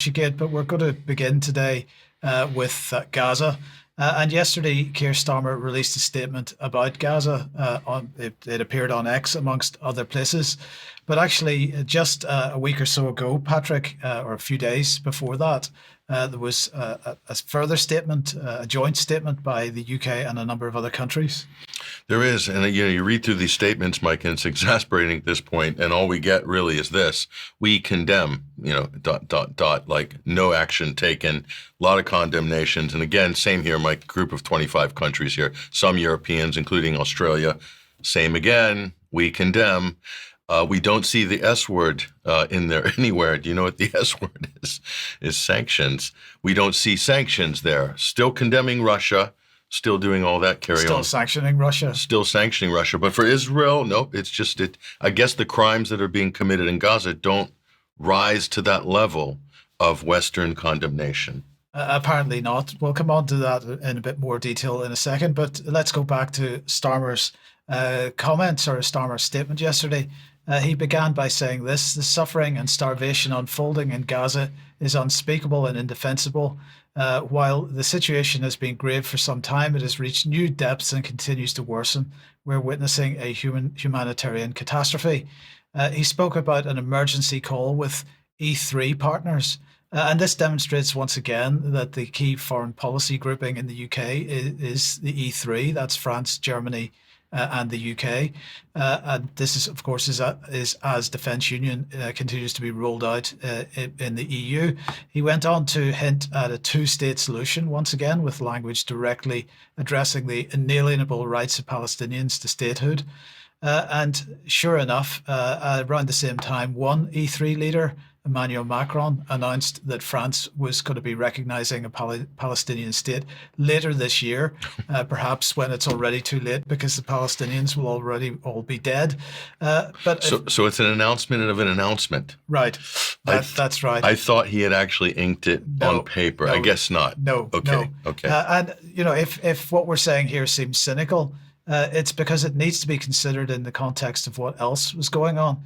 But we're going to begin today with Gaza. And yesterday, Keir Starmer released a statement about Gaza. It appeared on X, amongst other places. But actually, just a week or so ago, Patrick, or a few days before that, there was a further statement, a joint statement by the UK and a number of other countries. There is, and you read through these statements, Mike, and it's exasperating at this point, and all we get really is this: we condemn, like no action taken, a lot of condemnations, and again, same here, Mike, group of 25 countries here, some Europeans, including Australia, same again, we condemn. We don't see the S word in there anywhere. Do you know what the S word is? Is sanctions. We don't see sanctions there. Still condemning Russia. Still doing all that carry on. Still sanctioning Russia. Still sanctioning Russia. But for Israel, nope, it's just it. I guess the crimes that are being committed in Gaza don't rise to that level of Western condemnation. Apparently not. We'll come on to that in a bit more detail in a second. But let's go back to Starmer's comments or Starmer's statement yesterday. He began by saying this: the suffering and starvation unfolding in Gaza is unspeakable and indefensible. While the situation has been grave for some time, it has reached new depths and continues to worsen. We're witnessing a humanitarian catastrophe. He spoke about an emergency call with E3 partners. And this demonstrates once again that the key foreign policy grouping in the UK is the E3. That's France, Germany, and the UK. And this is, of course, is as Defence Union continues to be rolled out in the EU. He went on to hint at a two-state solution, once again, with language directly addressing the inalienable rights of Palestinians to statehood. And sure enough, around the same time, one E3 leader, Emmanuel Macron, announced that France was going to be recognizing a Palestinian state later this year, perhaps when it's already too late because the Palestinians will already all be dead. So it's an announcement of an announcement. Right. That's right. I thought he had actually inked it on paper. No, I guess not. No. Okay. No. Okay. And, if what we're saying here seems cynical, it's because it needs to be considered in the context of what else was going on.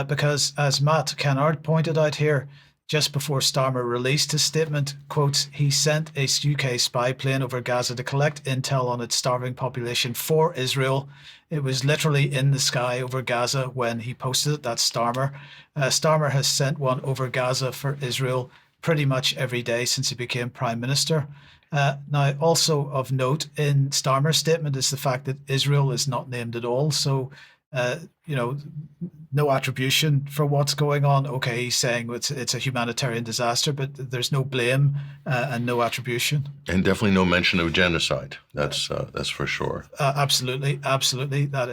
Because as Matt Kennard pointed out here, just before Starmer released his statement, quote, he sent a UK spy plane over Gaza to collect intel on its starving population for Israel. It was literally in the sky over Gaza when he posted it. That's Starmer. Starmer has sent one over Gaza for Israel pretty much every day since he became Prime Minister. Now, also of note in Starmer's statement is the fact that Israel is not named at all. So, no attribution for what's going on. Okay, he's saying it's a humanitarian disaster, but there's no blame and no attribution. And definitely no mention of genocide. That's for sure. Absolutely, that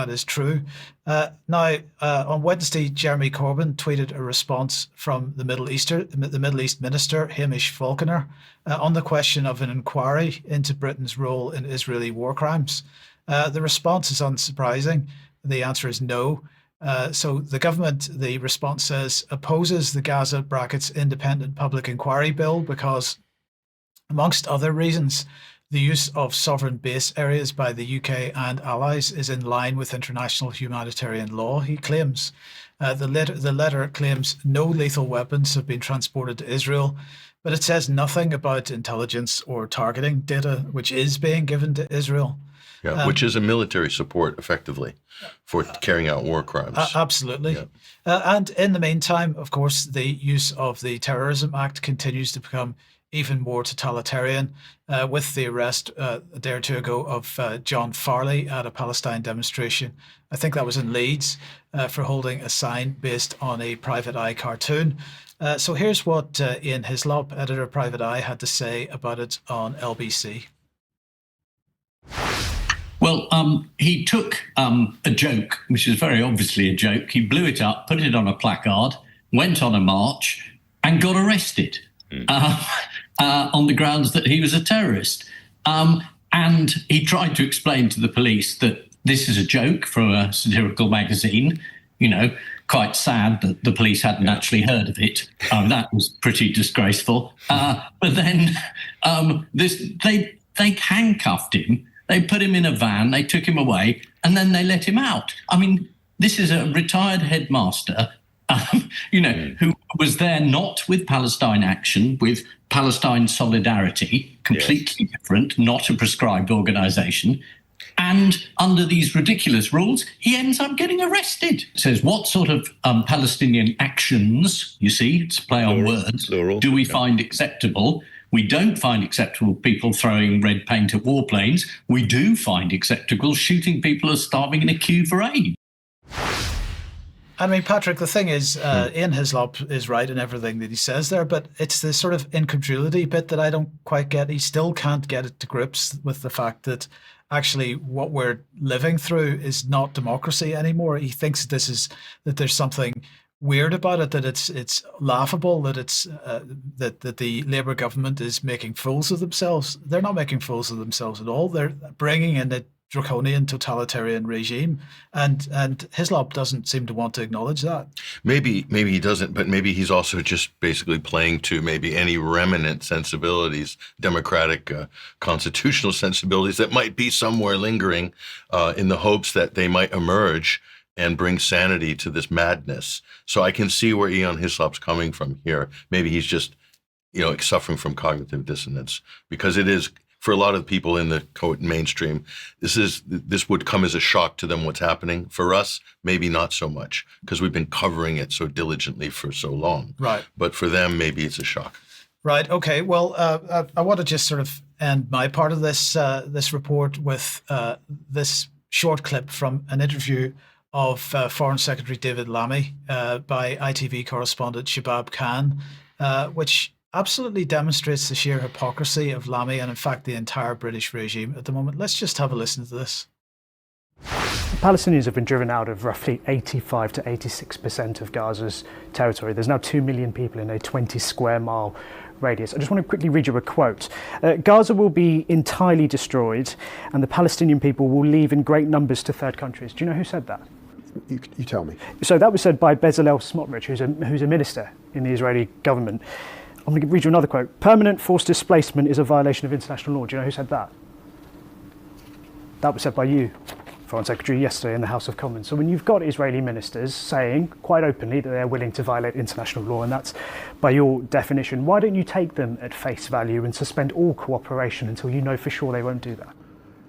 is true. Now, on Wednesday, Jeremy Corbyn tweeted a response from the Middle East Minister Hamish Falconer on the question of an inquiry into Britain's role in Israeli war crimes. The response is unsurprising. The answer is no. So the government, the response says, opposes the Gaza brackets independent public inquiry bill because, amongst other reasons, the use of sovereign base areas by the UK and allies is in line with international humanitarian law, he claims. The letter claims no lethal weapons have been transported to Israel, but it says nothing about intelligence or targeting data, which is being given to Israel. Yeah, which is a military support, effectively, for carrying out war crimes. Absolutely. Yeah. And in the meantime, of course, the use of the Terrorism Act continues to become even more totalitarian, with the arrest a day or two ago of John Farley at a Palestine demonstration. I think that was in Leeds, for holding a sign based on a Private Eye cartoon. So here's what Ian Hislop, editor of Private Eye, had to say about it on LBC. Well, he took a joke, which is very obviously a joke. He blew it up, put it on a placard, went on a march and got arrested on the grounds that he was a terrorist. And he tried to explain to the police that this is a joke from a satirical magazine, quite sad that the police hadn't actually heard of it. That was pretty disgraceful. But then they handcuffed him. They put him in a van, they took him away, and then they let him out. I mean, this is a retired headmaster who was there not with Palestine Action, with Palestine Solidarity, completely different, not a prescribed organisation. And under these ridiculous rules, he ends up getting arrested. It says, what sort of Palestinian actions, you see, it's a play on words, do we find acceptable? We don't find acceptable people throwing red paint at warplanes. We do find acceptable shooting people who are starving in a queue for aid. I mean, Patrick, the thing is, Ian Hislop is right in everything that he says there, but it's the sort of incredulity bit that I don't quite get. He still can't get it to grips with the fact that actually what we're living through is not democracy anymore. He thinks that there's something weird about it, that it's laughable, that it's that the Labour government is making fools of themselves. They're not making fools of themselves at all. They're bringing in a draconian totalitarian regime, and Hislop doesn't seem to want to acknowledge that. Maybe he doesn't, but maybe he's also just basically playing to maybe any remnant sensibilities, democratic constitutional sensibilities that might be somewhere lingering in the hopes that they might emerge and bring sanity to this madness. So I can see where Ian Hislop's coming from here. Maybe he's just, suffering from cognitive dissonance, because it is, for a lot of people in the mainstream, this would come as a shock to them what's happening. For us, maybe not so much, because we've been covering it so diligently for so long. Right. But for them, maybe it's a shock. Right. Okay. Well, I want to just sort of end my part of this report with this short clip from an interview of Foreign Secretary David Lammy by ITV correspondent Shabab Khan, which absolutely demonstrates the sheer hypocrisy of Lammy and, in fact, the entire British regime at the moment. Let's just have a listen to this. Palestinians have been driven out of roughly 85 to 86% of Gaza's territory. There's now 2 million people in a 20 square mile radius. I just want to quickly read you a quote. Gaza will be entirely destroyed and the Palestinian people will leave in great numbers to third countries. Do you know who said that? You tell me. So that was said by Bezalel Smotrich, who's a minister in the Israeli government. I'm going to read you another quote. Permanent forced displacement is a violation of international law. Do you know who said that? That was said by you, Foreign Secretary, yesterday in the House of Commons. So when you've got Israeli ministers saying quite openly that they're willing to violate international law, and that's by your definition, why don't you take them at face value and suspend all cooperation until you know for sure they won't do that?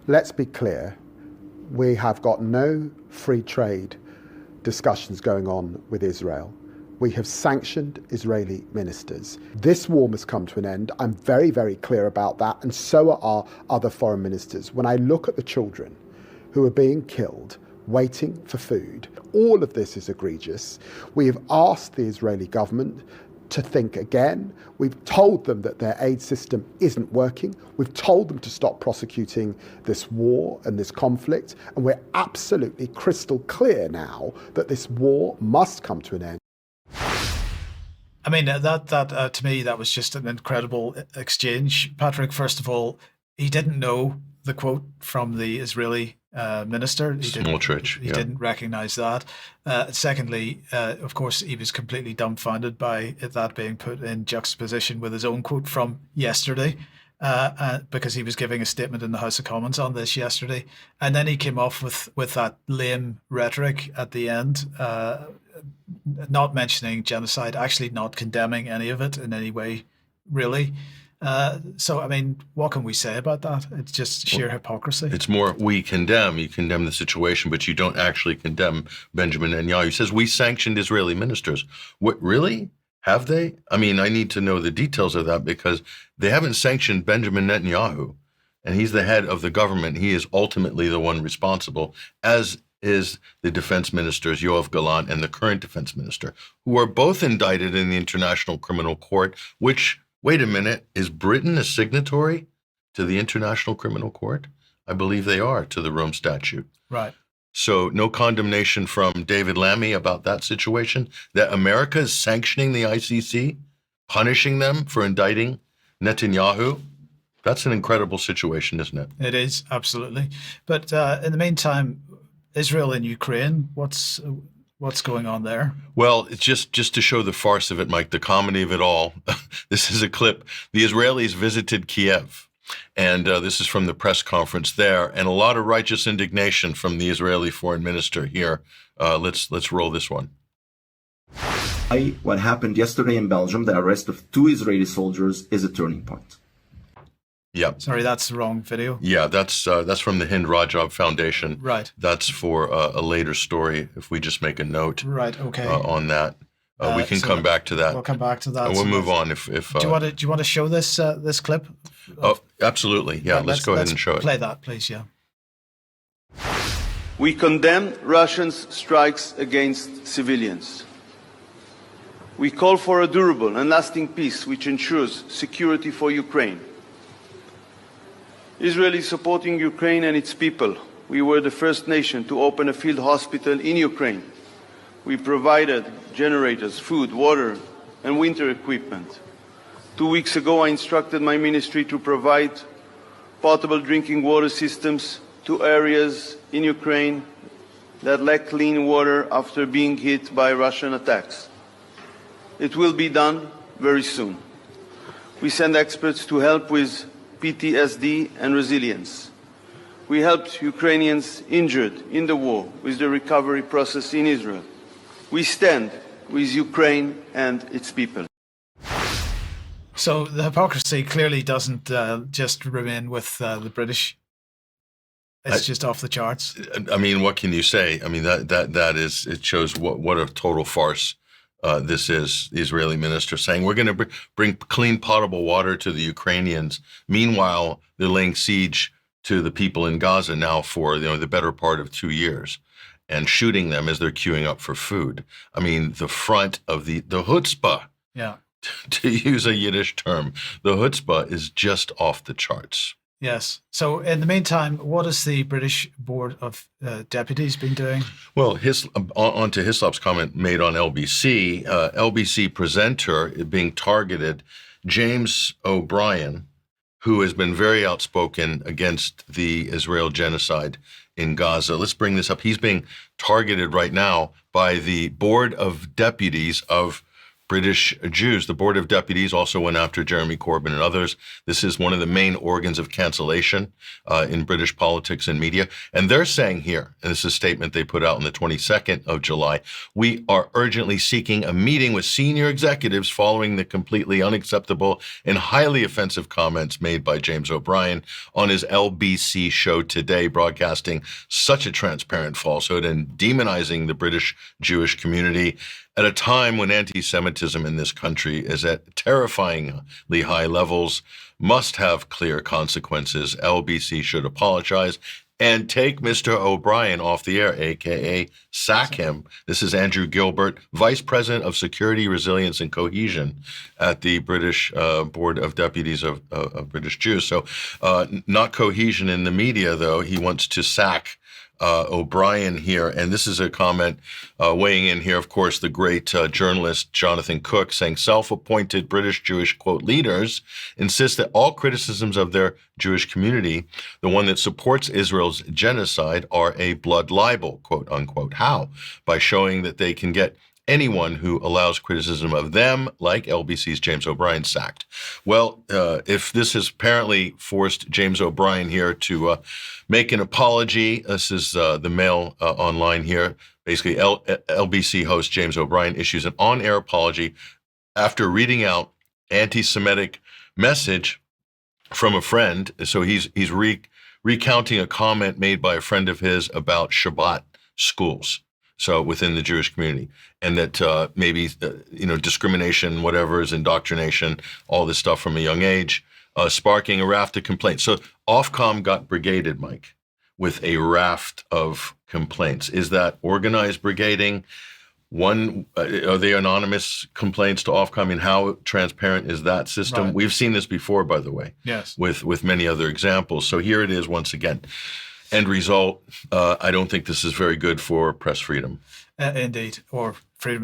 Let's be clear. We have got no free trade discussions going on with Israel. We have sanctioned Israeli ministers. This war must come to an end. I'm very, very clear about that, and so are our other foreign ministers. When I look at the children who are being killed, waiting for food, all of this is egregious. We have asked the Israeli government to think again. We've told them that their aid system isn't working. We've told them to stop prosecuting this war and this conflict, and we're absolutely crystal clear now that this war must come to an end. I mean, that to me, that was just an incredible exchange. Patrick, first of all, he didn't know the quote from the Israeli minister. He didn't recognize that. Secondly, of course, he was completely dumbfounded by that being put in juxtaposition with his own quote from yesterday, because he was giving a statement in the House of Commons on this yesterday. And then he came off with that lame rhetoric at the end, not mentioning genocide, actually not condemning any of it in any way, really. So, I mean, what can we say about that? It's just sheer hypocrisy. It's more, you condemn the situation, but you don't actually condemn Benjamin Netanyahu. He says, we sanctioned Israeli ministers. What, really? Have they? I mean, I need to know the details of that, because they haven't sanctioned Benjamin Netanyahu, and he's the head of the government. He is ultimately the one responsible, as is the defense ministers, Yoav Gallant and the current defense minister, who are both indicted in the International Criminal Court, which, wait a minute, is Britain a signatory to the International Criminal Court? I believe they are, to the Rome Statute. Right. So no condemnation from David Lammy about that situation, that America is sanctioning the ICC, punishing them for indicting Netanyahu. That's an incredible situation, isn't it? It is, absolutely. But in the meantime, Israel and Ukraine, what's going on there? Well, it's just to show the farce of it, Mike, the comedy of it all. This is a clip. The Israelis visited Kiev, and this is from the press conference there, and a lot of righteous indignation from the Israeli foreign minister here. Let's roll this one. What happened yesterday in Belgium, the arrest of 2 Israeli soldiers, is a turning point. Yeah. Sorry, that's the wrong video. Yeah, that's from the Hind Rajab Foundation. Right. That's for a later story. If we just make a note, right, okay, on that, we can come back to that. We'll come back to that. And we'll move on. If do you want to show this this clip? Oh, absolutely. Yeah, let's go ahead and show it. Play that, please. Yeah. We condemn Russia's strikes against civilians. We call for a durable and lasting peace which ensures security for Ukraine. Israel is supporting Ukraine and its people. We were the first nation to open a field hospital in Ukraine. We provided generators, food, water, and winter equipment. 2 weeks ago, I instructed my ministry to provide potable drinking water systems to areas in Ukraine that lack clean water after being hit by Russian attacks. It will be done very soon. We send experts to help with PTSD and resilience. We helped Ukrainians injured in the war with the recovery process in Israel. We stand with Ukraine and its people. So the hypocrisy clearly doesn't just remain with the British. It's just off the charts. I mean, what can you say? I mean, that is, it shows what a total farce this is. The Israeli minister saying we're going to bring clean potable water to the Ukrainians. Meanwhile, they're laying siege to the people in Gaza now for the better part of 2 years, and shooting them as they're queuing up for food. I mean, the front of the chutzpah. Yeah. To use a Yiddish term, the chutzpah is just off the charts. Yes. So in the meantime, what has the British Board of Deputies been doing? Well, on to Hislop's comment made on LBC, LBC presenter being targeted, James O'Brien, who has been very outspoken against the Israel genocide in Gaza. Let's bring this up. He's being targeted right now by the Board of Deputies of British Jews. The Board of Deputies also went after Jeremy Corbyn and others. This is one of the main organs of cancellation in British politics and media. And they're saying here, and this is a statement they put out on the 22nd of July, we are urgently seeking a meeting with senior executives following the completely unacceptable and highly offensive comments made by James O'Brien on his LBC show today, broadcasting such a transparent falsehood and demonizing the British Jewish community at a time when anti-Semitism in this country is at terrifyingly high levels, must have clear consequences. LBC should apologize and take Mr. O'Brien off the air, a.k.a. sack him. This is Andrew Gilbert, Vice President of Security, Resilience, and Cohesion at the British Board of Deputies of British Jews. So not cohesion in the media, though. He wants to sack O'Brien here. And this is a comment weighing in here, of course, the great journalist Jonathan Cook saying self-appointed British Jewish, quote, leaders insist that all criticisms of their Jewish community, the one that supports Israel's genocide, are a blood libel, quote unquote. How? By showing that they can get anyone who allows criticism of them, like LBC's James O'Brien, sacked. Well, if this has apparently forced James O'Brien here to make an apology, this is the Mail online here. Basically, LBC host James O'Brien issues an on-air apology after reading out anti-Semitic message from a friend. So he's recounting a comment made by a friend of his about Shabbat schools. So within the Jewish community, and that maybe discrimination, whatever, is indoctrination, all this stuff from a young age, sparking a raft of complaints. So Ofcom got brigaded, Mike, with a raft of complaints. Is that organized brigading? Are they anonymous complaints to Ofcom? I mean, how transparent is that system? Right. We've seen this before, by the way, yes, with many other examples. So here it is once again. End result, I don't think this is very good for press freedom. Indeed, or freedom